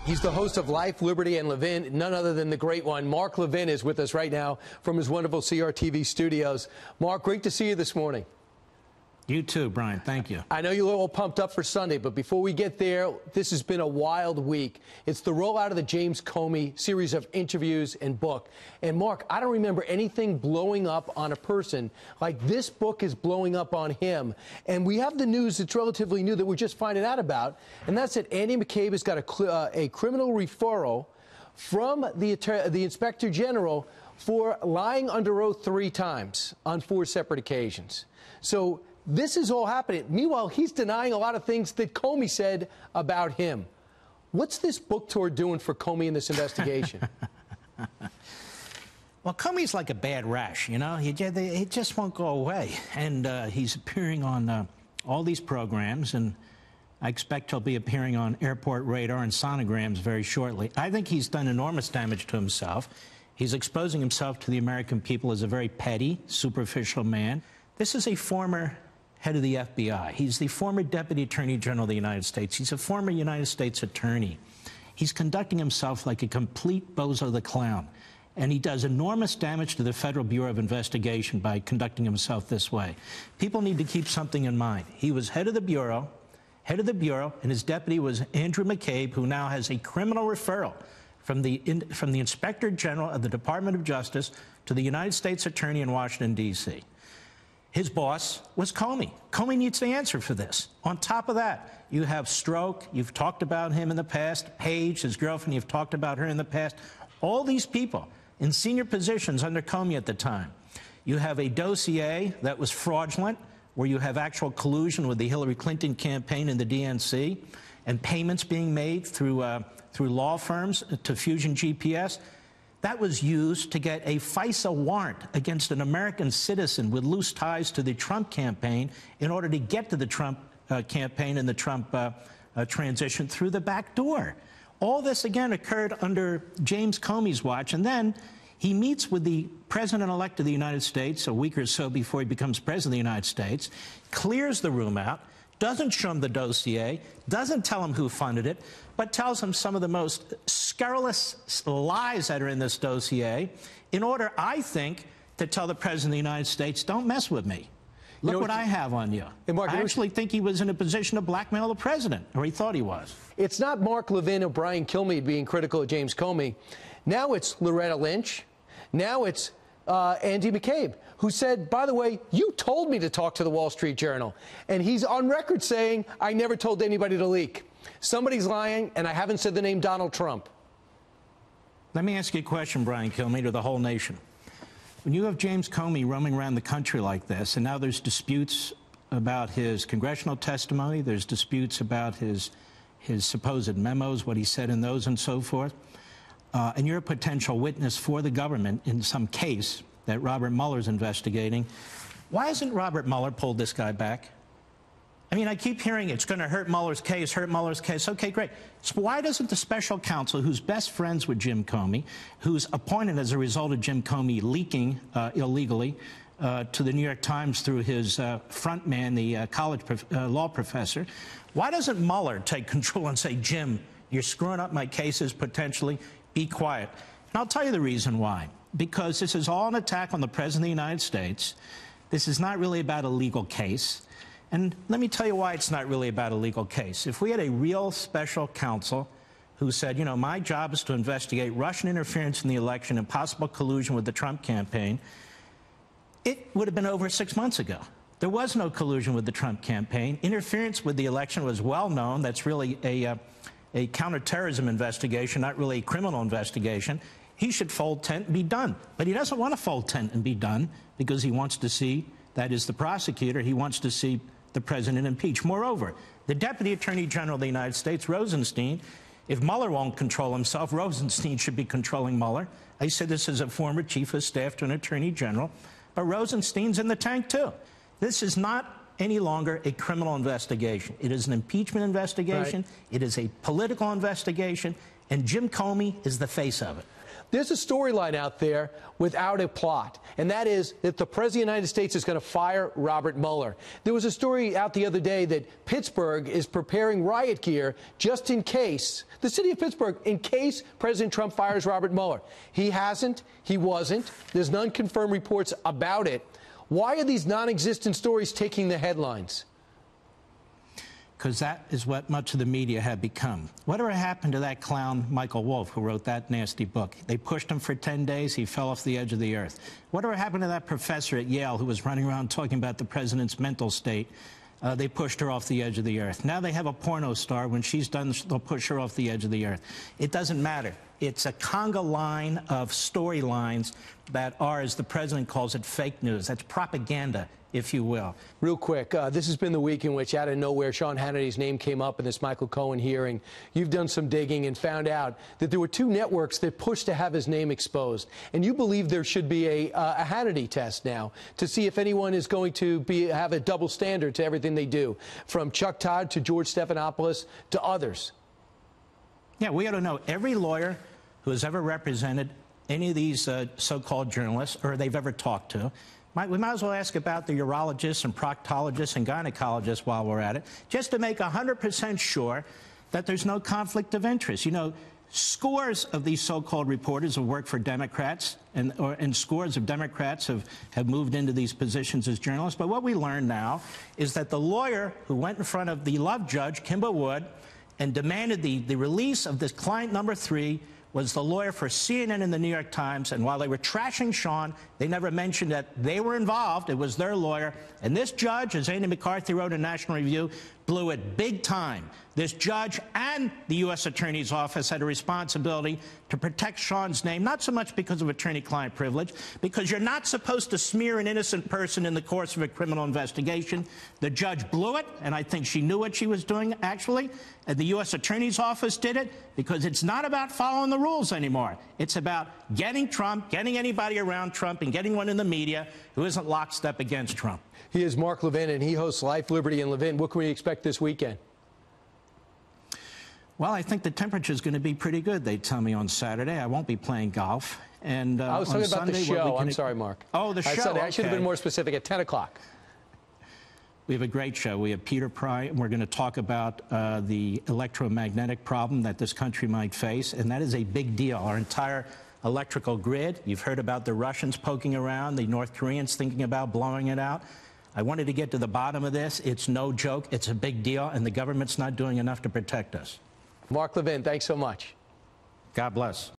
He's the host of Life, Liberty, and Levin. None other than the great one. Mark Levin is with us right now from his wonderful CRTV studios. Mark, great to see you this morning. You too, Brian. Thank you. I know you're all pumped up for Sunday, but before we get there, this has been a wild week. It's the rollout of the James Comey series of interviews and book. And Mark, I don't remember anything blowing up on a person like this book is blowing up on him. And we have the news that's relatively new that we're just finding out about, and that's that Andy McCabe has got a criminal referral from the Inspector General for lying under oath 3 times on 4 separate occasions. So this is all happening. Meanwhile, he's denying a lot of things that Comey said about him. What's this book tour doing for Comey in this investigation? Well, Comey's like a bad rash, you know. He just won't go away. And he's appearing on all these programs, and I expect he'll be appearing on Airport Radar and sonograms very shortly. I think he's done enormous damage to himself. He's exposing himself to the American people as a very petty, superficial man. This is a former head of the FBI. He's the former Deputy Attorney General of the United States. He's a former United States Attorney. He's conducting himself like a complete bozo the clown. And he does enormous damage to the Federal Bureau of Investigation by conducting himself this way. People need to keep something in mind. He was head of the Bureau, and his deputy was Andrew McCabe, who now has a criminal referral from the Inspector General of the Department of Justice to the United States Attorney in Washington, D.C. His boss was Comey. Comey needs to answer for this. On top of that, you have Stroke. You've talked about him in the past. Page, his girlfriend, you've talked about her in the past. All these people in senior positions under Comey at the time. You have a dossier that was fraudulent, where you have actual collusion with the Hillary Clinton campaign and the DNC, and payments being made through law firms to Fusion GPS. That was used to get a FISA warrant against an American citizen with loose ties to the Trump campaign in order to get to the Trump campaign and the Trump transition through the back door. All this, again, occurred under James Comey's watch. And then he meets with the president-elect of the United States a week or so before he becomes president of the United States, clears the room out, doesn't show him the dossier, doesn't tell him who funded it, but tells him some of the most scurrilous lies that are in this dossier in order, I think, to tell the President of the United States, don't mess with me. Look what I have on you. Mark, I actually think he was in a position to blackmail the president, or he thought he was. It's not Mark Levin or Brian Kilmeade being critical of James Comey. Now it's Loretta Lynch. Now it's Andy McCabe, who said, by the way, you told me to talk to the Wall Street Journal. And he's on record saying, I never told anybody to leak. Somebody's lying, and I haven't said the name Donald Trump. Let me ask you a question, Brian Kilmeade, or the whole nation. When you have James Comey roaming around the country like this, and now there's disputes about his congressional testimony, there's disputes about his supposed memos, what he said in those and so forth, and you're a potential witness for the government in some case that Robert Mueller's investigating, why hasn't Robert Mueller pulled this guy back? I mean, I keep hearing it's going to hurt Mueller's case, hurt Mueller's case. Okay, great. So why doesn't the special counsel, who's best friends with Jim Comey, who's appointed as a result of Jim Comey leaking illegally to the New York Times through his front man, the college law professor, why doesn't Mueller take control and say, Jim, you're screwing up my cases potentially, be quiet? And I'll tell you the reason why. Because this is all an attack on the President of the United States. This is not really about a legal case. And let me tell you why it's not really about a legal case. If we had a real special counsel who said, you know, my job is to investigate Russian interference in the election and possible collusion with the Trump campaign, it would have been over 6 months ago. There was no collusion with the Trump campaign. Interference with the election was well known. That's really a counterterrorism investigation, not really a criminal investigation. He should fold tent and be done. But he doesn't want to fold tent and be done because he wants to see, that is the prosecutor, he wants to see the president impeached. Moreover, the Deputy Attorney General of the United States, Rosenstein, if Mueller won't control himself, Rosenstein should be controlling Mueller. I said this as a former chief of staff to an attorney general, but Rosenstein's in the tank too. This is not any longer a criminal investigation. It is an impeachment investigation. Right. It is a political investigation, and Jim Comey is the face of it. there's a storyline out there without a plot, and that is that the President of the United States is going to fire Robert Mueller. There was a story out the other day that Pittsburgh is preparing riot gear just in case, the city of Pittsburgh, in case President Trump fires Robert Mueller. He hasn't. He wasn't. There's none confirmed reports about it. Why are these non-existent stories taking the headlines? Because that is what much of the media have become. Whatever happened to that clown Michael Wolff, who wrote that nasty book? They pushed him for 10 days. He fell off the edge of the earth. Whatever happened to that professor at Yale who was running around talking about the president's mental state? They pushed her off the edge of the earth. Now they have a porno star. When she's done, they'll push her off the edge of the earth. It doesn't matter. It's a conga line of storylines that are, as the president calls it, fake news. That's propaganda, if you will. Real quick, this has been the week in which, out of nowhere, Sean Hannity's name came up in this Michael Cohen hearing. You've done some digging and found out that there were two networks that pushed to have his name exposed. And you believe there should be a Hannity test now to see if anyone is going to have a double standard to everything they do, from Chuck Todd to George Stephanopoulos to others. Yeah, we ought to know every lawyer who has ever represented any of these so-called journalists or they've ever talked to. We might as well ask about the urologists and proctologists and gynecologists while we're at it, just to make 100% sure that there's no conflict of interest. You know, scores of these so-called reporters have worked for Democrats, and scores of Democrats have moved into these positions as journalists. But what we learn now is that the lawyer who went in front of the Love judge, Kimba Wood, and demanded the release of this client number 3 was the lawyer for CNN and the New York Times. And while they were trashing Sean, they never mentioned that they were involved. It was their lawyer. And this judge, as Andy McCarthy wrote in National Review, blew it big time. This judge and the U.S. Attorney's Office had a responsibility to protect Sean's name, not so much because of attorney-client privilege, because you're not supposed to smear an innocent person in the course of a criminal investigation. The judge blew it, and I think she knew what she was doing, actually. And the U.S. Attorney's Office did it because it's not about following the rules anymore. It's about getting Trump, getting anybody around Trump, and getting one in the media who isn't lockstep against Trump. He is Mark Levin, and he hosts Life, Liberty, and Levin. What can we expect this weekend? Well, I think the temperature is going to be pretty good, they tell me, on Saturday. I won't be playing golf. And I was talking about the show. I'm sorry, Mark. Oh, the show. I should have been more specific. At 10 o'clock. We have a great show. We have Peter Pry, and we're going to talk about the electromagnetic problem that this country might face, and that is a big deal. Our entire electrical grid, you've heard about the Russians poking around, the North Koreans thinking about blowing it out. I wanted to get to the bottom of this. It's no joke. It's a big deal, and the government's not doing enough to protect us. Mark Levin, thanks so much. God bless.